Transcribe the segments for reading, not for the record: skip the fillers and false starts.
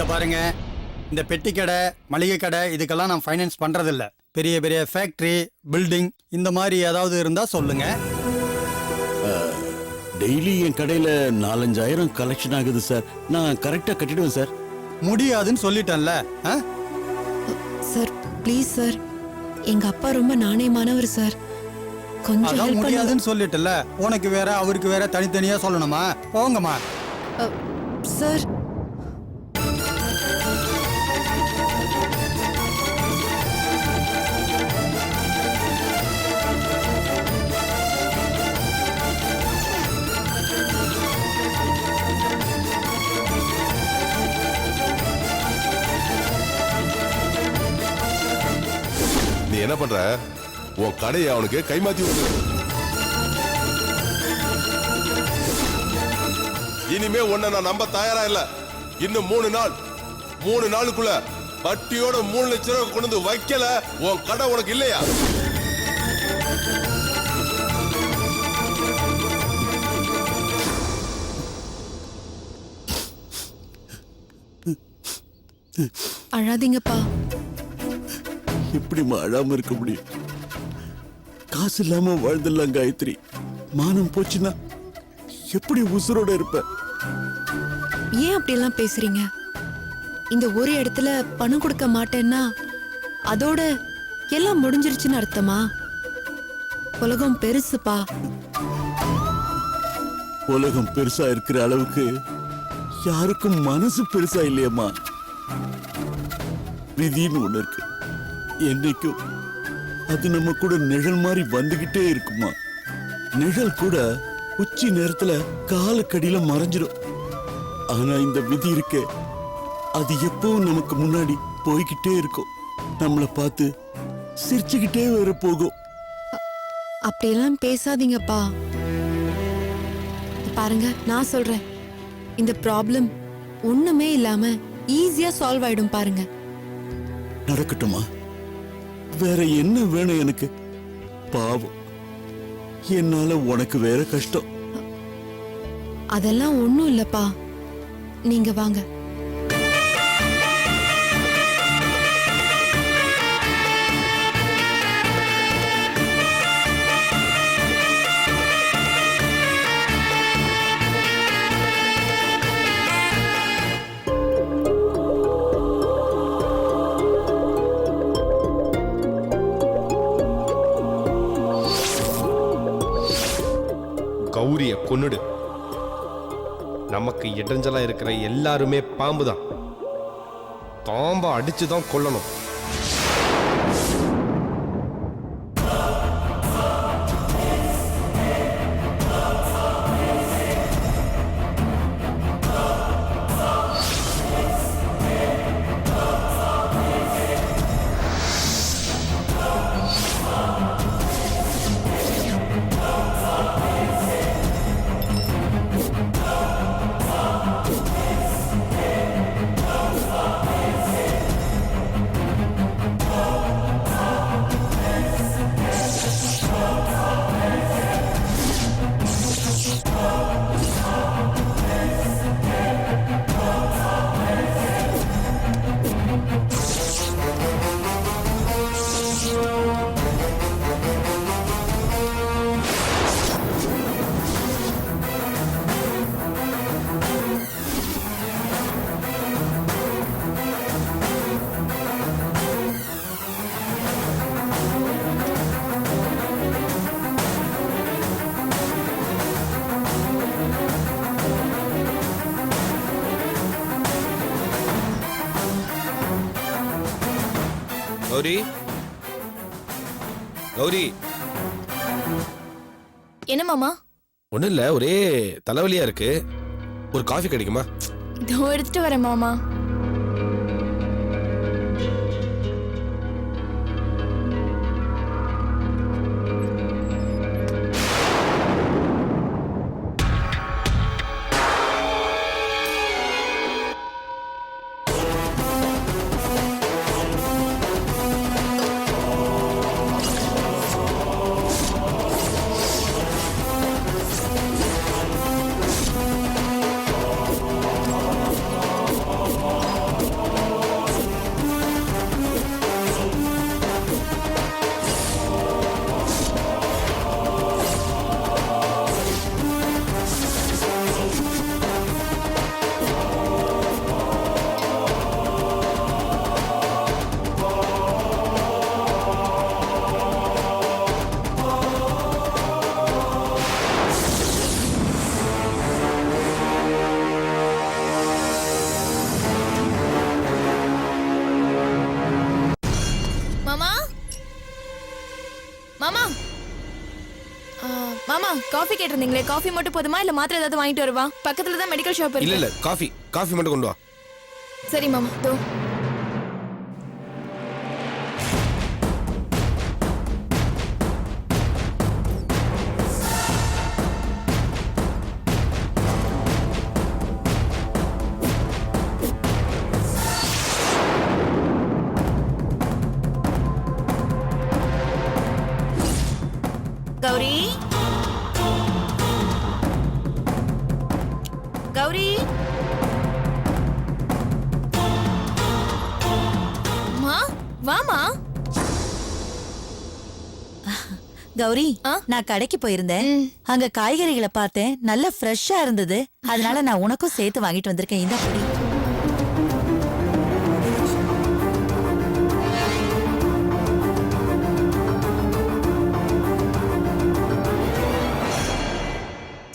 பாருங்க, இந்த பெட்டி கடை, மளிகை கடை இதுக்கெல்லாம் நான் ஃபைனான்ஸ் பண்றதில்ல. பெரிய பெரிய ஃபேக்டரி, பில்டிங் இந்த மாதிரி ஏதாவது இருந்தா சொல்லுங்க. டெய்லி என் கடையில 4-5 கலெக்ஷன் ஆகுது சார். நான் கரெக்டா கட்டிடுவேன் சார். முடியாதுன்னு சொல்லிட்டேன்ல. சார் ப்ளீஸ் சார், எங்க அப்பா ரொம்ப நாணயமானவர் சார், கொஞ்சம் அதான் ஹெல்ப் பண்ணுங்க முடியாதுன்னு சொல்லிட்டல. உனக்கு வேற அவருக்கு வேற தனித்தனியா சொல்லணுமா? போங்கம்மா. சார். நீ என்ன பண்ற? உன் கடையை அவனுக்கு கைமாத்தி விடு. இனிமே உன்னை நான் நம்ப தயாரா இல்ல. இன்னும் 3 நாளுக்குள்ள பட்டியோட 3 லட்சம் ரூபாய் கொண்டு வந்து வைக்கல, உன் கடை உனக்கு இல்லையா? அழாதீங்கப்பா. எப்படிமா அழாம இருக்க முடியும்? காசு இல்லாம வாழ்ந்துடலாம் காயத்ரி. மானம் போச்சுன்னா எப்படி உசுரோட இருப்ப? ஏன் அப்படியெல்லாம் பேசுறீங்க? இந்த ஒரு இடத்துல பணம் கொடுக்க மாட்டேன்னா அதோட எல்லாம் முடிஞ்சிருச்சுன்னு அர்த்தமா? உலகம் பெருசுப்பா. உலகம் பெருசா இருக்கிற அளவுக்கு யாருக்கும் மனசு பெருசா இல்லையம்மா. விதின்னு ஒண்ணு இருக்கு. என்னைக்கும் அது நம்ம கூட நிழல் மாதிரி வந்துகிட்டே இருக்குமா. நிழல் கூட உச்சி நேரத்துல காலுக்கடியில மறைஞ்சிடும். ஆனா இந்த விதி இருக்கே, அது எப்பவும் நமக்கு முன்னாடி போய்கிட்டே இருக்கும். நம்மளை பார்த்து சிரிச்சுக்கிட்டே வேற போகும். அப்படியெல்லாம் பேசாதீங்கப்பா. பாருங்க, நான் சொல்றேன், இந்த ப்ராப்ளம் ஒண்ணுமே இல்லாம ஈஸியா சால்வ் ஆயிடும் பாருங்க. நடக்கட்டுமா? வேற என்ன வேணும் எனக்கு? பாவம், என்னால உனக்கு வேற கஷ்டம். அதெல்லாம் ஒண்ணும் இல்லப்பா, நீங்க வாங்க. கௌரிய கொன்னுடு. நமக்கு இடைஞ்சலா இருக்கிற எல்லாருமே பாம்பு தான். பாம்பை அடிச்சுதான் கொல்லணும். கௌரி, கௌரி. என்ன மாமா? ஒன்றும் இல்லை, ஒரே தலைவலியா இருக்கு. ஒரு காஃபி கிடைக்குமா? இதோ எடுத்துட்டு வரேன் மாமா. மாமா காஃபி கேட்டிருந்தீங்களே, காஃபி மட்டும் போதுமா இல்ல மாத்திரை ஏதாவது வாங்கிட்டு வருவா? பக்கத்துல தான் மெடிக்கல் ஷாப் இல்ல இருக்கு. இல்ல காஃபி காஃபி மட்டும் கொண்டு வா. சரி மாமா, தோ. கௌரி கௌரி மா வாமா. கௌரி ஆ? நான் கடைக்கு போயிருந்தேன். அங்க காய்கறிகளை பார்த்தேன், நல்ல ஃப்ரெஷ்ஷா இருந்தது. அதனால நான் உனக்கும் சேர்த்து வாங்கிட்டு வந்திருக்கேன். இந்த பொடி.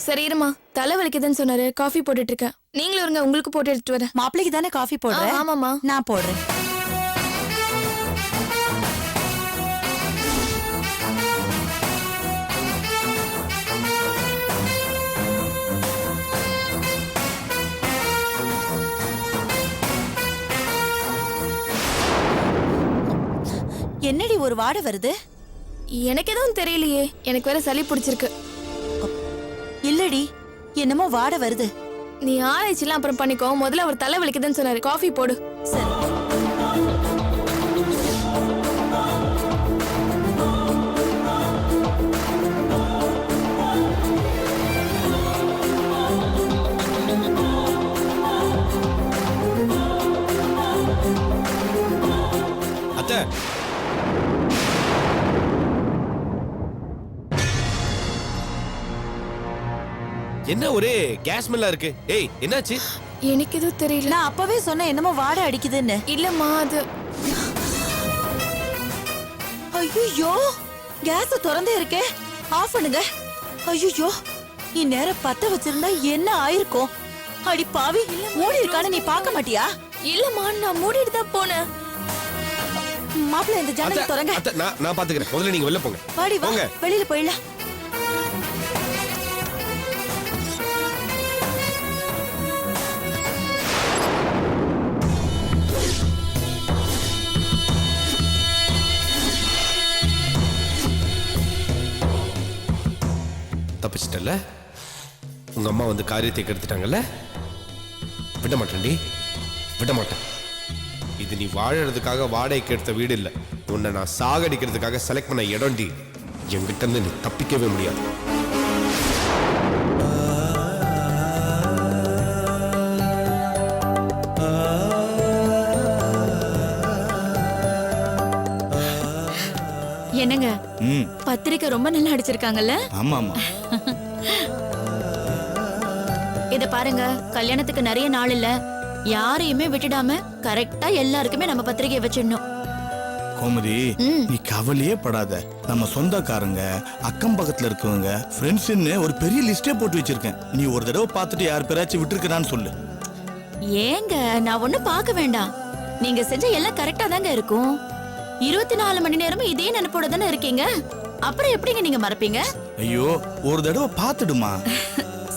சரி இருமா, தலை வலிக்குதுன்னு சொன்னாரு, காஃபி போட்டுட்டு இருக்கேன். நீங்களும் இருங்க, உங்களுக்கு போட்டு எடுத்துட்டு வரேன். மாப்பிளைக்கு தானே காஃபி போடுறேன். ஆமாமா. நான் போடுறேன். என்னடி ஒரு வாடை வருது? எனக்கு எதுவும் தெரியலையே, எனக்கு வேற சளி பிடிச்சிருக்கு. இல்லடி, என்னமோ வாடை வருது. நீ ஆராய்ச்சிலாம் அப்புறம் பண்ணிக்கோ, முதல்ல அவர் தலை வலிக்குதுன்னு சொன்னாரு, காஃபி போடு. சரி. அத்தை என்ன ஒரே கேஸ் ஸ்மெல்லா இருக்கு? ஏய் என்னாச்சு? எனக்கு எதுவும் தெரியல. நான் அப்பவே சொன்னேன் என்னமோ வாடை அடிக்குதுன்னு. இல்லம்மா, அது ஐயோ, கேஸ் திறந்தே இருக்கே. ஆஃப் பண்ணுங்க. ஐயோ, இந்நேரம் பத்த வச்சிருந்தா என்ன ஆயிருக்கும்? அடி பாவி, மூடி இருக்கான்னு நீ பார்க்க மாட்டியா? இல்லம்மா, நான் மூடிட்டு தான் போனேன். மாப்பிள்ள இந்த ஜன்னலை அத்தை, திறங்க. அத்தை, நான் பாத்துக்கிறேன். முதல்ல நீங்க வெளில போங்க. வாடி வா, போங்க. வெளியில போயிடலாம். தப்பிச்சிட்டல? உங்க அம்மா வந்து காரியத்தை கெடுத்துட்டாங்கல்ல? விட மாட்டேன்டி, விட மாட்டேன். இது நீ வாழறதுக்காக வாடகைக்கு எடுத்த வீடு இல்ல, உன்னை நான் சாகடிக்கிறதுக்காக செலக்ட் பண்ண இடம்டி. என்கிட்ட இருந்து நீ தப்பிக்கவே முடியாது. என்னங்க, பத்திரிக்கை ரொம்ப நல்லா அடிச்சிருக்காங்கல்ல? ஆமா ஆமா. இத பாருங்க, கல்யாணத்துக்கு நிறைய நாள் இல்ல, யாரையுமே விட்டுடாம கரெக்டா எல்லாருக்குமே நம்ம பத்திரிகை வச்சிடணும். கோமதி, நீ கவலையே படாத. நம்ம சொந்தக்காரங்க, அக்கம் பக்கத்துல இருக்கவங்க, ஃப்ரெண்ட்ஸ்னு ஒரு பெரிய லிஸ்டே போட்டு வச்சிருக்கேன். நீ ஒரு தடவை பார்த்துட்டு யார் பேராச்சும் விட்டுருக்கான்னு சொல்லு. ஏங்க, நான் ஒண்ணும் பார்க்க வேண்டாம். நீங்க செஞ்ச எல்லாம் கரெக்டா தாங்க இருக்கும். 24 மணி நேரமும் இதே நினைப்போட தானே இருக்கீங்க. அப்புறம் எப்படிங்க நீங்க மறப்பீங்க? ஐயோ, ஒரு தடவை பார்த்துடுமா.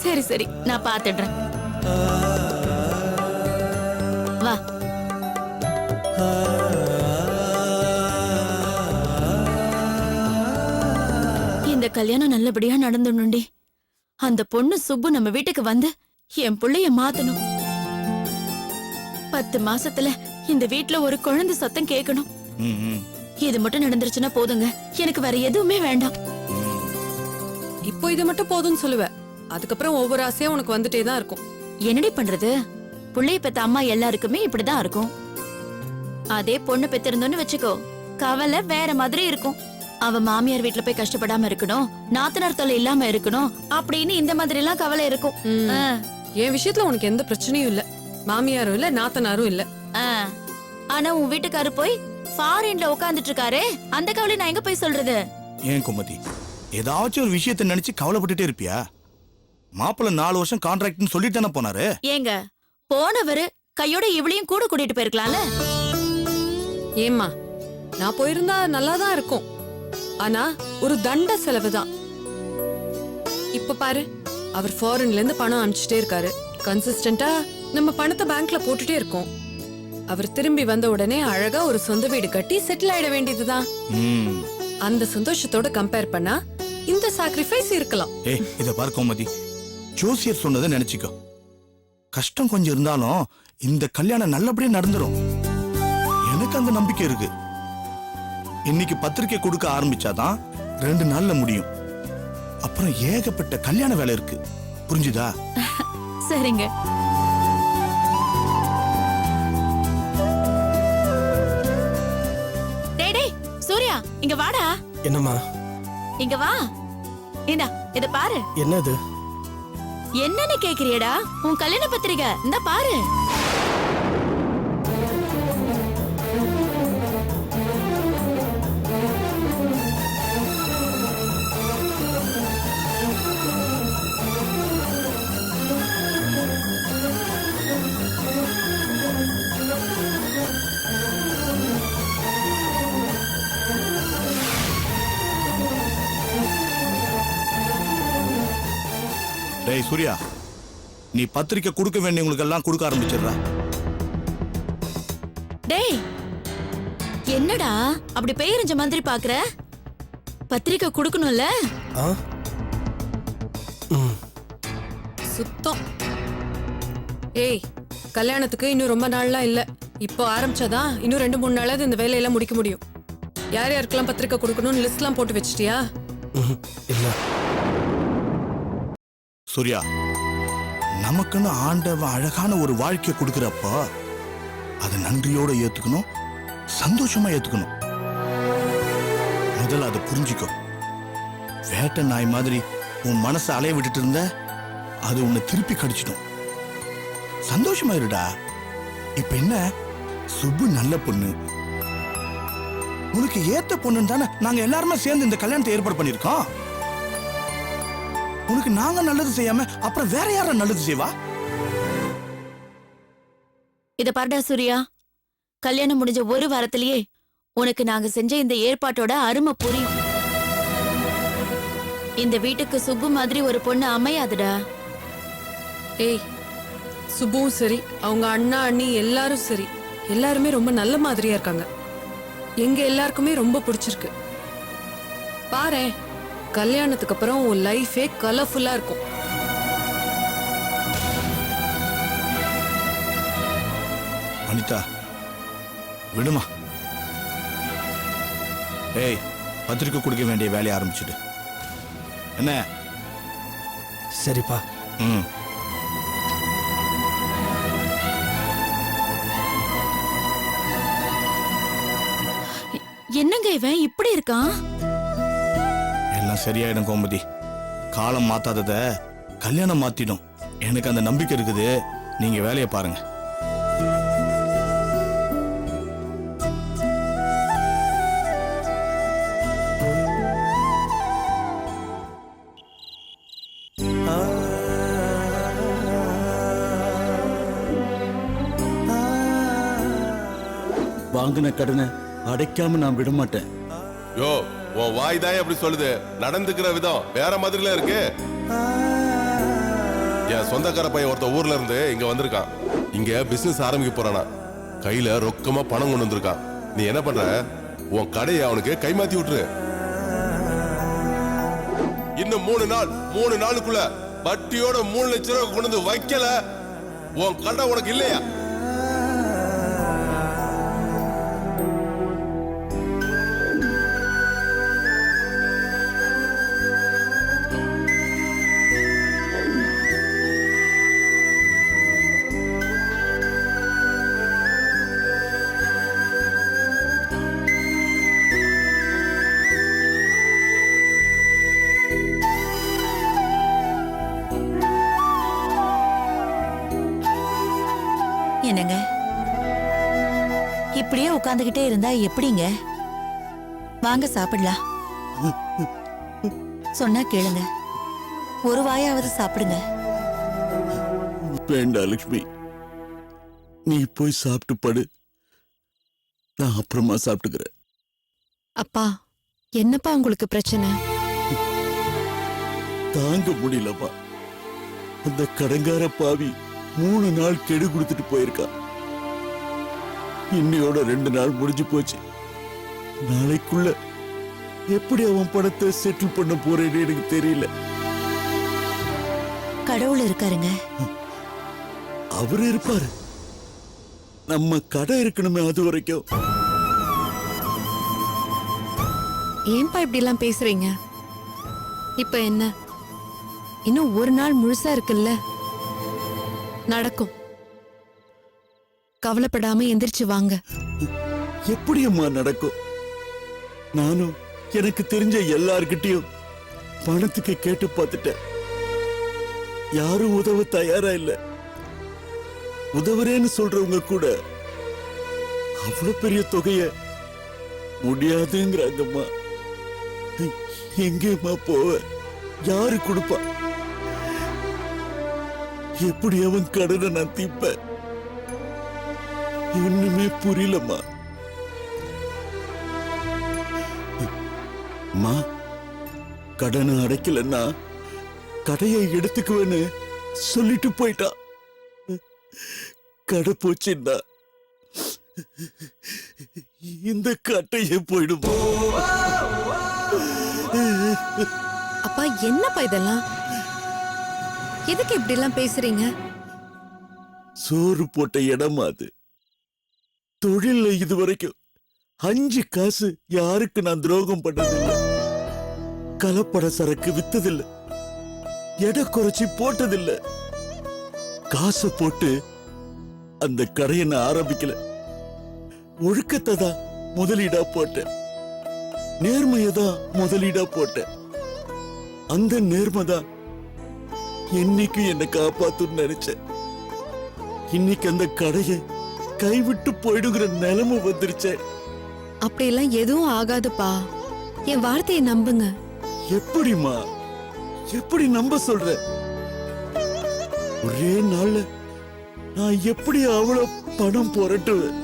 சரி சரி, நான் பார்த்துடுறேன். வா. இந்த கல்யாணம் நல்லபடியா நடந்துடணும்டி. அந்த பொண்ணு சுப்பு நம்ம வீட்டுக்கு வந்து என் புள்ளைய மாத்தணும். 10 மாசத்துல இந்த வீட்ல ஒரு குழந்தை சத்தம் கேட்கணும். இது மட்டும் நடந்துருச்சுன்னா போதுங்க, எனக்கு வேற எதுவுமே வேண்டாம். இப்போ இது மட்டும் போதும்னு சொல்லுவ, அதுக்கப்புறம் ஒவ்வொரு ஆசையும் உனக்கு வந்துட்டே தான் இருக்கும். என்னடி பண்றது? புள்ளைய பெத்த அம்மா எல்லாருக்குமே இப்படிதான் இருக்கும். அதே பொண்ணு பெத்திருந்தோன்னு வச்சுக்கோ, கவலை வேற மாதிரி இருக்கும். அவ மாமியார் வீட்டுல போய் கஷ்டப்படாம இருக்கணும், நாத்தனார் தொல்லை இல்லாம இருக்கணும் அப்படின்னு இந்த மாதிரி எல்லாம் கவலை இருக்கும். என் விஷயத்துல உனக்கு எந்த பிரச்சனையும் இல்ல, மாமியாரும் இல்ல, நாத்தனாரும் இல்ல. ஆனா உன் வீட்டுக்காரு போய் ஃபாரின்ல உட்கார்ந்துட்டு இருக்காரு, அந்த கவலை நான் எங்க போய் சொல்றது? ஏன் கோமதி, ஏதாச்சும் ஒரு விஷயத்தை நினைச்சு கவலைப்பட்டுட்டே இருப்பியா? மாப்பிள்ள 4 வருஷம் கான்ட்ராக்ட்னு சொல்லிட்டு தானே போனாரு. ஏங்க, போனவரு கையோட இவளையும் கூட கூட்டிட்டு போயிருக்கலாம்ல? ஏம்மா, நான் போயிருந்தா நல்லாதான் இருக்கும். ஆனா ஒரு தண்ட செலவு தான். இப்ப பாரு, அவர் ஃபாரின்ல இருந்து பணம் அனுப்பிச்சிட்டே இருக்காரு. கன்சிஸ்டன்டா நம்ம பணத்தை பேங்க்ல போட்டுட்டே இருக்கோம். அவர் திரும்பி வந்த உடனே அழகா ஒரு சொந்த வீடு கட்டி செட்டில் ஆயிட வேண்டியதுதான். ம். அந்த சந்தோஷத்தோட கம்பேர் பண்ணா இந்த சாக்ரிஃபைஸ் இருக்கலாம். ஏய் இத பாரு கோமதி, ஜோசியர் சொன்னதை நினைச்சுக்கோ. கஷ்டம் கொஞ்சம் இருந்தாலும் இந்த கல்யாணம் நல்லபடியா நடந்துரும். எனக்கு அந்த நம்பிக்கை இருக்கு. இன்னைக்கு பத்திரிக்கை கொடுக்க ஆரம்பிச்சாதான் 2 நாள்ல முடியும். அப்புறம் ஏகப்பட்ட கல்யாண வேலை இருக்கு. புரிஞ்சுதா? சரிங்க. டேய் டேய் சூர்யா, இங்க வாடா. என்னம்மா? இங்க வா. இந்தா இத பாரு. என்னது? என்னன்னு கேக்குறியடா? உன் கல்யாண பத்திரிக்கை இந்த பாரு. டேய் சூர்யா, நீ பத்திரிக்கை கொடுக்க வேண்டியவங்களுக்கு எல்லாம் கொடுக்க ஆரம்பிச்சிடுறா. டேய் என்னடா அப்படி பெயரிஞ்ச மாதிரி பாக்குற? பத்திரிக்கை கொடுக்கணும்ல? சுத்தம். ஏய், கல்யாணத்துக்கு இன்னும் ரொம்ப நாள்லாம் இல்ல. இப்போ ஆரம்பிச்சாதான் இன்னும் 2-3 நாளாவது இந்த வேலையெல்லாம் முடிக்க முடியும். யார் யாருக்கெல்லாம் பத்திரிக்கை கொடுக்கணும்னு லிஸ்ட்லாம் போட்டு வச்சிட்டியா? இல்ல. சூர்யா, நமக்குன்னு ஆண்டவன் அழகான ஒரு வாழ்க்கையை கொடுக்கிறப்ப அதை நன்றியோட ஏத்துக்கணும், சந்தோஷமா ஏத்துக்கணும். முதல்ல அதை புரிஞ்சுக்கோ. வேட்டை நாய் மாதிரி உன் மனசை அலைய விட்டுட்டு இருந்த அது உன்னை திருப்பி கடிச்சிடும். சந்தோஷமா இருடா. இப்ப என்ன, சுப்பு நல்ல பொண்ணு, உனக்கு ஏத்த பொண்ணுன்னு தானே நாங்க எல்லாருமே சேர்ந்து இந்த கல்யாணத்தை ஏற்பாடு பண்ணிருக்கோம். உனக்கு நாங்க நல்லது செய்யாம அப்புறம் வேற யார நல்லது செய்வா? இத பாருடா சூர்யா, கல்யாணம் முடிஞ்ச ஒரு வாரத்திலேயே உனக்கு நாங்க செஞ்ச இந்த ஏற்பாட்டோட அருமை புரியும். இந்த வீட்டுக்கு சுப்பு மாதிரி ஒரு பொண்ணு அமையாதுடா. ஏய், சுப்புவும் சரி, அவங்க அண்ணா அண்ணி எல்லாரும் சரி, எல்லாருமே ரொம்ப நல்ல மாதிரியா இருக்காங்க. எங்க எல்லாருக்குமே ரொம்ப பிடிச்சிருக்கு. பாரேன், கல்யாணத்துக்கு அப்புறம் உன் லைஃபே கலர்ஃபுல்லா இருக்கும். அனிதா விடுமா. ஏய், பத்திரிக்கை கொடுக்க வேண்டிய வேலையை ஆரம்பிச்சுடு. என்ன? சரிப்பா. ம். என்னங்க இவன் இப்படி இருக்கான்? எல்லாம் சரியாயிடும் கோமதி. காலம் மாத்தாதத கல்யாணம் மாத்திடும். எனக்கு அந்த நம்பிக்கை இருக்குது. நீங்க வேலையை பாருங்க. வாங்கின கடனை அடைக்காம நான் விட மாட்டேன். யோ, உன் வாய் தான் அப்படி சொல்லுது. நடந்துக்கிற விதம் வேற மாதிரில இருக்கு. என் சொந்தக்கார பையன் ஒருத்த ஊர்ல இருந்து இங்க வந்திருக்கான். இங்க பிசினஸ் ஆரம்பிக்க போறானா. கையில ரொக்கமா பணம் கொண்டு வந்திருக்கான். நீ என்ன பண்ற, உன் கடையை அவனுக்கு கைமாத்தி விட்டுரு. இன்னும் 3 நாளுக்குள்ள வட்டியோட 3 லட்சம் ரூபாய் கொண்டு வந்து வைக்கல, உன் கடை உனக்கு இல்லையா? என்னங்க இப்படியே உட்கார்ந்துகிட்டே இருந்தா எப்படிங்க? வாங்க சாப்பிடலாம். சொன்னா கேளுங்க, ஒரு வாயாவது சாப்பிடுங்க. வேண்டாம் லட்சுமி, நீ போய் சாப்பிட்டு படு. நான் அப்புறமா தாங்க முடியலம்மா. அந்த கடங்கார பாவி 3 நாள் கெடு கொடுத்துட்டு போயிருக்கான். இன்னையோட 2 நாள் முடிஞ்சு போச்சு. நாளைக்குள்ள எப்படி அவன் பணத்தை செட்டில் பண்ண போறேன்னு எனக்கு தெரியல. கடவுள் இருக்காருங்க. அவரு இருப்பாரு. நம்ம கடை இருக்கணுமே அது வரைக்கும். ஏன்பா இப்படி எல்லாம் பேசுறீங்க? இப்ப என்ன, இன்னும் ஒரு நாள் முழுசா இருக்குல்ல, நடக்கும். கவலைப்படாம எந்திரிச்சு வாங்க. எப்படி அம்மா நடக்கும்? நானும் எனக்கு தெரிஞ்ச எல்லார்கிட்டயும் பணத்துக்கு கேட்டு பார்த்துட்டேன். யாரும் உதவ தயாரா இல்ல. உதவுறேன்னு சொல்றவங்க கூட அவ்வளவு பெரிய தொகைய முடியாதுங்கிறாங்கம்மா. எங்கேம்மா போவ? யாரு கொடுப்பா? எப்படி அவன் கடனை நான் தீப்பேன்? ஒண்ணுமே புரியலம்மா. அம்மா, கடனை அடைக்கலன்னா கடையை எடுத்துக்குவேன்னு சொல்லிட்டு போயிட்டா. கடை போச்சுன்னா இந்த கட்டையே போயிடுமா? அப்பா என்னப்பா இதெல்லாம்? எதுக்கு இப்படி எல்லாம் பேசுறீங்க? சோறு போட்ட இடமா அது. தொழில்ல இதுவரைக்கும் 5 காசு யாருக்கு நான் துரோகம் பண்ணதில்லை. கலப்பட சரக்கு வித்ததில்லை. எடை குறைச்சி போட்டதில்லை. காசை போட்டு அந்த கடையை நான் ஆரம்பிக்கல. ஒழுக்கத்தை தான் முதலீடா போட்டேன். நேர்மையை தான் முதலீடா போட்டேன். அந்த நேர்மை தான் என்னைக்கு என்னை காப்பாத்துன்னு நினைச்சேன். இன்னைக்கு அந்த கடையை கைவிட்டு போயிடுங்கிற நிலைமை வந்துருச்சே. அப்படியெல்லாம் எதுவும் ஆகாதுப்பா. என் வார்த்தையை நம்புங்க. எப்படிமா? எப்படி நம்ப சொல்ற? ஒரே நாள்ல நான் எப்படி அவ்வளவு பணம் புரட்டுவேன்?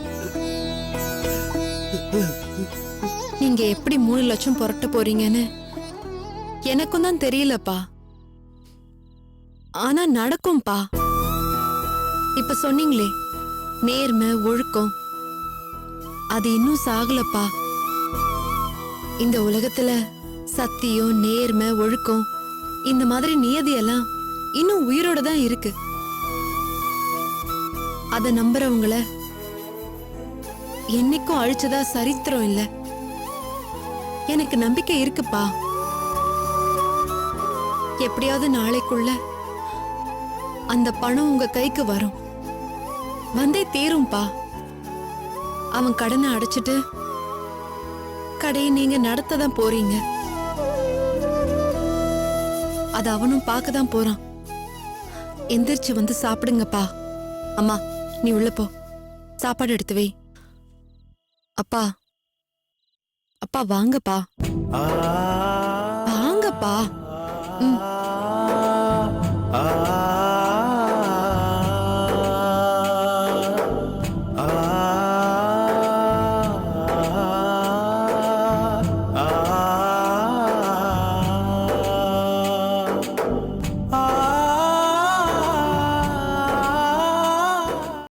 நீங்க எப்படி 3 லட்சம் புரட்ட போறீங்கன்னு எனக்கும் தான் தெரியலப்பா. ஆனா நடக்கும்பா. இப்ப சொன்னீங்களே, நேர்மை ஒழுக்கம், அது இன்னும் சாகலப்பா. இந்த உலகத்துல சத்தியம், நேர்மை, ஒழுக்கம், இந்த மாதிரி நியதியெல்லாம் இன்னும் உயிரோட தான் இருக்கு. அத நம்புறவங்கள என்னைக்கும் அழிச்சதா சரித்திரம் இல்ல. எனக்கு நம்பிக்கை இருக்குப்பா. எப்படியாவது நாளைக்குள்ள அந்த பணம் உங்க கைக்கு வரும். வந்தே தீரும்பா. அவன் கடனை அடைச்சிட்டு கடையை நீங்க நடத்ததான் போறீங்க. அது அவனும் பார்க்கதான் போறான். எந்திரிச்சு வந்து சாப்பிடுங்கப்பா. அம்மா, நீ உள்ள போ, சாப்பாடு எடுத்து வை. அப்பா, அப்பா வாங்கப்பா, வாங்கப்பா.